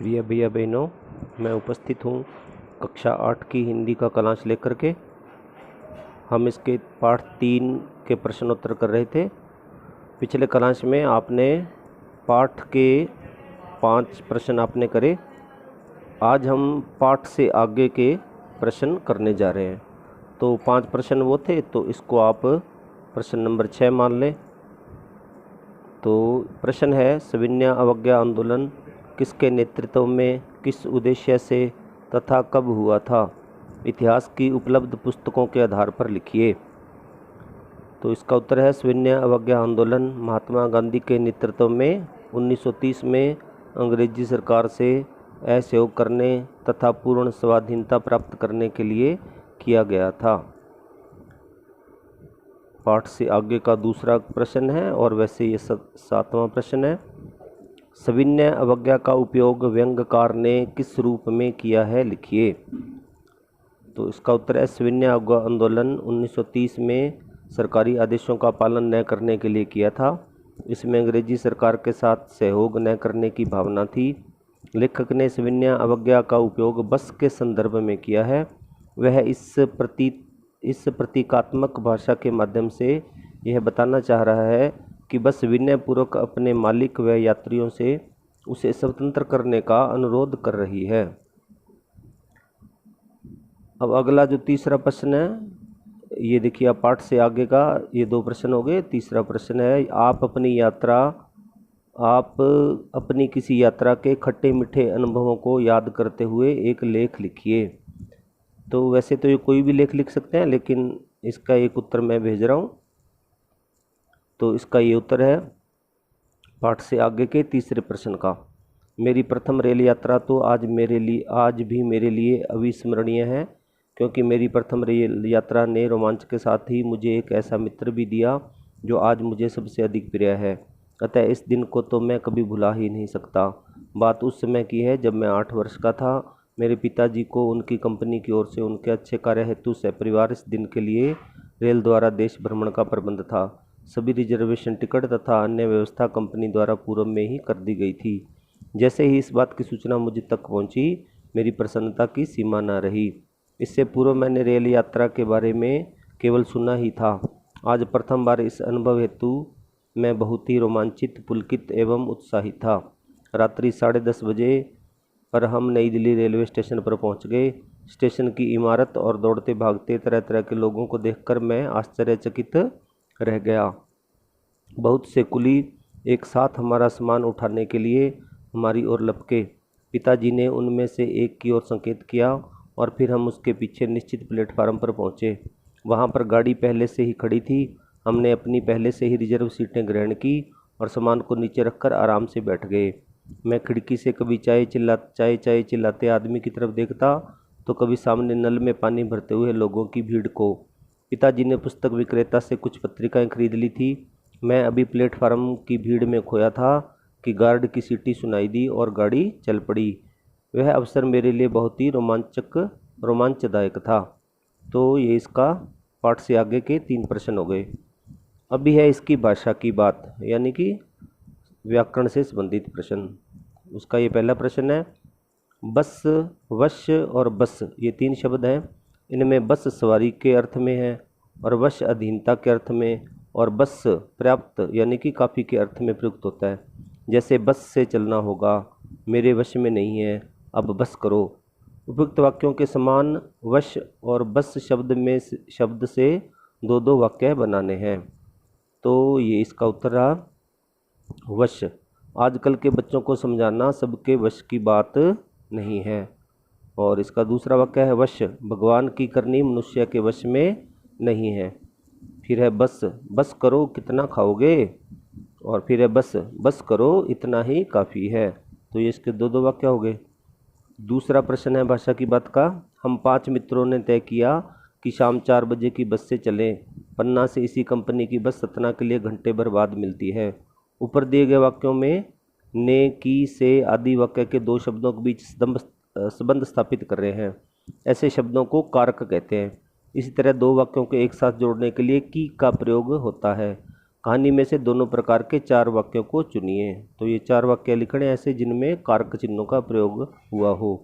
प्रिय भैया बहनों, मैं उपस्थित हूँ कक्षा 8 की हिंदी का कलांश लेकर के। हम इसके पाठ 3 के प्रश्नोत्तर कर रहे थे। पिछले कलांश में आपने पाठ के 5 प्रश्न आपने करे। आज हम पाठ से आगे के प्रश्न करने जा रहे हैं। तो 5 प्रश्न वो थे, तो इसको आप प्रश्न नंबर 6 मान लें। तो प्रश्न है, सविनय अवज्ञा आंदोलन किसके नेतृत्व में, किस उद्देश्य से तथा कब हुआ था? इतिहास की उपलब्ध पुस्तकों के आधार पर लिखिए। तो इसका उत्तर है, सविनय अवज्ञा आंदोलन महात्मा गांधी के नेतृत्व में 1930 में अंग्रेजी सरकार से असहयोग करने तथा पूर्ण स्वाधीनता प्राप्त करने के लिए किया गया था। पाठ से आगे का दूसरा प्रश्न है और वैसे ये 7वां प्रश्न है। सविनय अवज्ञा का उपयोग व्यंग्यकार ने किस रूप में किया है, लिखिए। तो इसका उत्तर है, सविनय अवज्ञा आंदोलन 1930 में सरकारी आदेशों का पालन न करने के लिए किया था। इसमें अंग्रेजी सरकार के साथ सहयोग न करने की भावना थी। लेखक ने सविनय अवज्ञा का उपयोग बस के संदर्भ में किया है। वह इस प्रतीकात्मक भाषा के माध्यम से यह बताना चाह रहा है कि बस विनयपूर्वक अपने मालिक व यात्रियों से उसे स्वतंत्र करने का अनुरोध कर रही है। अब अगला जो तीसरा प्रश्न है, ये देखिए, आप पाठ से आगे का ये 2 प्रश्न हो गए। तीसरा प्रश्न है, आप अपनी किसी यात्रा के खट्टे मीठे अनुभवों को याद करते हुए एक लेख लिखिए। तो वैसे तो ये कोई भी लेख लिख सकते हैं, लेकिन इसका एक उत्तर मैं भेज रहा हूँ। तो इसका ये उत्तर है पाठ से आगे के तीसरे प्रश्न का। मेरी प्रथम रेल यात्रा तो आज भी मेरे लिए अविस्मरणीय है, क्योंकि मेरी प्रथम रेल यात्रा ने रोमांच के साथ ही मुझे एक ऐसा मित्र भी दिया जो आज मुझे सबसे अधिक प्रिय है। अतः इस दिन को तो मैं कभी भुला ही नहीं सकता। बात उस समय की है जब मैं 8 वर्ष का था। मेरे पिताजी को उनकी कंपनी की ओर से उनके अच्छे कार्य हेतु सपरिवार इस दिन के लिए रेल द्वारा देश भ्रमण का प्रबंध था। सभी रिजर्वेशन टिकट तथा अन्य व्यवस्था कंपनी द्वारा पूर्व में ही कर दी गई थी। जैसे ही इस बात की सूचना मुझ तक पहुंची, मेरी प्रसन्नता की सीमा न रही। इससे पूर्व मैंने रेल यात्रा के बारे में केवल सुना ही था। आज प्रथम बार इस अनुभव हेतु मैं बहुत ही रोमांचित, पुलकित एवं उत्साहित था। रात्रि 10:30 बजे पर हम नई दिल्ली रेलवे स्टेशन पर पहुंच गए। स्टेशन की इमारत और दौड़ते भागते तरह तरह के लोगों को देखकर मैं आश्चर्यचकित रह गया। बहुत से कुली एक साथ हमारा सामान उठाने के लिए हमारी ओर लपके। पिताजी ने उनमें से एक की ओर संकेत किया और फिर हम उसके पीछे निश्चित प्लेटफार्म पर पहुंचे। वहां पर गाड़ी पहले से ही खड़ी थी। हमने अपनी पहले से ही रिजर्व सीटें ग्रहण की और सामान को नीचे रखकर आराम से बैठ गए। मैं खिड़की से कभी चाय चिल्लाते आदमी की तरफ देखता, तो कभी सामने नल में पानी भरते हुए लोगों की भीड़ को। पिताजी ने पुस्तक विक्रेता से कुछ पत्रिकाएं खरीद ली थी। मैं अभी प्लेटफार्म की भीड़ में खोया था कि गार्ड की सीटी सुनाई दी और गाड़ी चल पड़ी। वह अवसर मेरे लिए बहुत ही रोमांचदायक था। तो ये इसका पाठ से आगे के 3 प्रश्न हो गए। अभी है इसकी भाषा की बात, यानी कि व्याकरण से संबंधित प्रश्न। उसका ये पहला प्रश्न है, बस, वश और बस ये 3 शब्द हैं। इनमें बस सवारी के अर्थ में है और वश अधीनता के अर्थ में, और बस पर्याप्त यानी कि काफ़ी के अर्थ में प्रयुक्त होता है। जैसे बस से चलना होगा, मेरे वश में नहीं है, अब बस करो। उपयुक्त वाक्यों के समान वश और बस शब्द से 2 वाक्य बनाने हैं। तो ये इसका उत्तर रहा, वश। आजकल के बच्चों को समझाना सबके वश की बात नहीं है। और इसका दूसरा वाक्य है, वश, भगवान की करनी मनुष्य के वश में नहीं है। फिर है बस, बस करो कितना खाओगे। और फिर है बस, बस करो इतना ही काफ़ी है। तो ये इसके 2 वाक्य हो गए। दूसरा प्रश्न है भाषा की बात का। हम 5 मित्रों ने तय किया कि शाम 4 बजे की बस से चलें। पन्ना से इसी कंपनी की बस सतना के लिए घंटे भर बाद मिलती है। ऊपर दिए गए वाक्यों में ने, की, से आदि वाक्य के 2 शब्दों के बीच संबंध स्थापित कर रहे हैं। ऐसे शब्दों को कारक कहते हैं। इसी तरह 2 वाक्यों को एक साथ जोड़ने के लिए की का प्रयोग होता है। कहानी में से दोनों प्रकार के 4 वाक्यों को चुनिए। तो ये 4 वाक्य लिखने ऐसे जिनमें कारक चिन्हों का प्रयोग हुआ हो।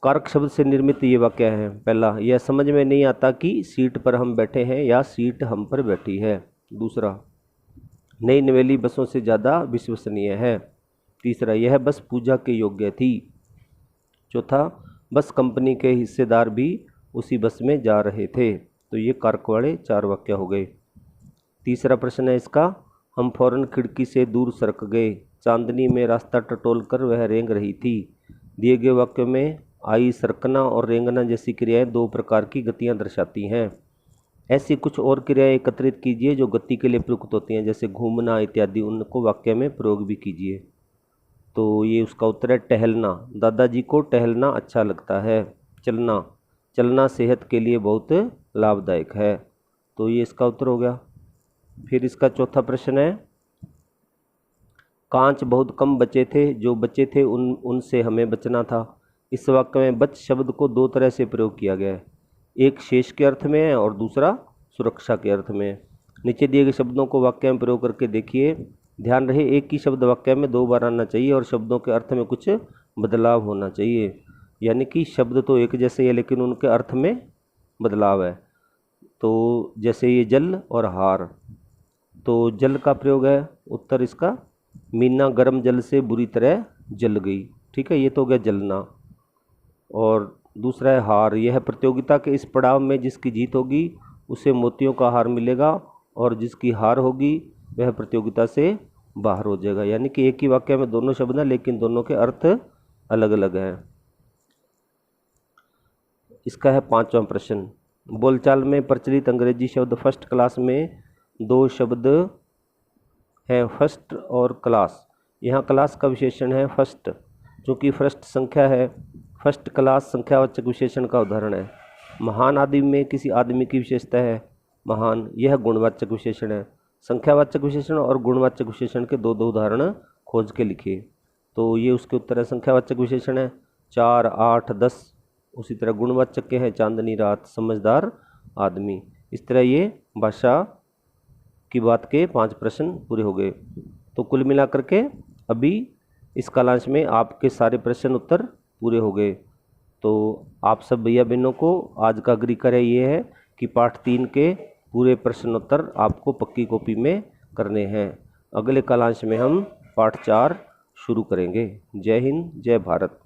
कारक शब्द से निर्मित ये वाक्य है। पहला, यह समझ में नहीं आता कि सीट पर हम बैठे हैं या सीट हम पर बैठी है। दूसरा, नई नवेली बसों से ज़्यादा विश्वसनीय है। तीसरा, यह बस पूजा के योग्य थी। चौथा, बस कंपनी के हिस्सेदार भी उसी बस में जा रहे थे। तो ये कारक वाले 4 वाक्य हो गए। तीसरा प्रश्न है इसका, हम फौरन खिड़की से दूर सरक गए, चांदनी में रास्ता टटोल कर वह रेंग रही थी। दिए गए वाक्यों में आई, सरकना और रेंगना जैसी क्रियाएं 2 प्रकार की गतियां दर्शाती हैं। ऐसी कुछ और क्रियाएं एकत्रित कीजिए जो गति के लिए प्रयुक्त होती हैं, जैसे घूमना इत्यादि, उनको वाक्य में प्रयोग भी कीजिए। तो ये उसका उत्तर है टहलना। दादाजी को टहलना अच्छा लगता है। चलना, चलना सेहत के लिए बहुत लाभदायक है। तो ये इसका उत्तर हो गया। फिर इसका चौथा प्रश्न है, कांच बहुत कम बचे थे, जो बचे थे उनसे हमें बचना था। इस वाक्य में बच शब्द को 2 तरह से प्रयोग किया गया है, एक शेष के अर्थ में है और दूसरा सुरक्षा के अर्थ में। नीचे दिए गए शब्दों को वाक्य में प्रयोग करके देखिए। ध्यान रहे, एक ही शब्द वाक्य में 2 बार आना चाहिए और शब्दों के अर्थ में कुछ बदलाव होना चाहिए। यानी कि शब्द तो एक जैसे है लेकिन उनके अर्थ में बदलाव है। तो जैसे ये जल और हार, तो जल का प्रयोग है, उत्तर इसका मीना गर्म जल से बुरी तरह जल गई। ठीक है, ये तो हो गया जलना। और दूसरा है हार, यह प्रतियोगिता के इस पड़ाव में जिसकी जीत होगी उसे मोतियों का हार मिलेगा और जिसकी हार होगी वह प्रतियोगिता से बाहर हो जाएगा। यानी कि एक ही वाक्य में दोनों शब्द हैं लेकिन दोनों के अर्थ अलग अलग हैं। इसका है 5वां प्रश्न, बोलचाल में प्रचलित अंग्रेजी शब्द फर्स्ट क्लास में 2 शब्द हैं, फर्स्ट और क्लास। यहाँ क्लास का विशेषण है फर्स्ट, चूँकि फर्स्ट संख्या है। फर्स्ट क्लास संख्यावाचक विशेषण का उदाहरण है। महान आदमी में किसी आदमी की विशेषता है महान, यह गुणवाचक विशेषण है। संख्यावाचक विशेषण और गुणवाचक विशेषण के 2 उदाहरण खोज के लिखिए। तो ये उसके उत्तर है। संख्यावाचक विशेषण है 4, 8, 10। उसी तरह गुणवाचक के हैं चांदनी रात, समझदार आदमी। इस तरह ये भाषा की बात के 5 प्रश्न पूरे हो गए। तो कुल मिलाकर के अभी इस कालांश में आपके सारे प्रश्न उत्तर पूरे हो गए। तो आप सब भैया बहनों को आज का गृहकार्य ये है कि पाठ 3 के पूरे प्रश्नोत्तर आपको पक्की कॉपी में करने हैं। अगले कालांश में हम पाठ 4 शुरू करेंगे। जय हिंद, जय भारत।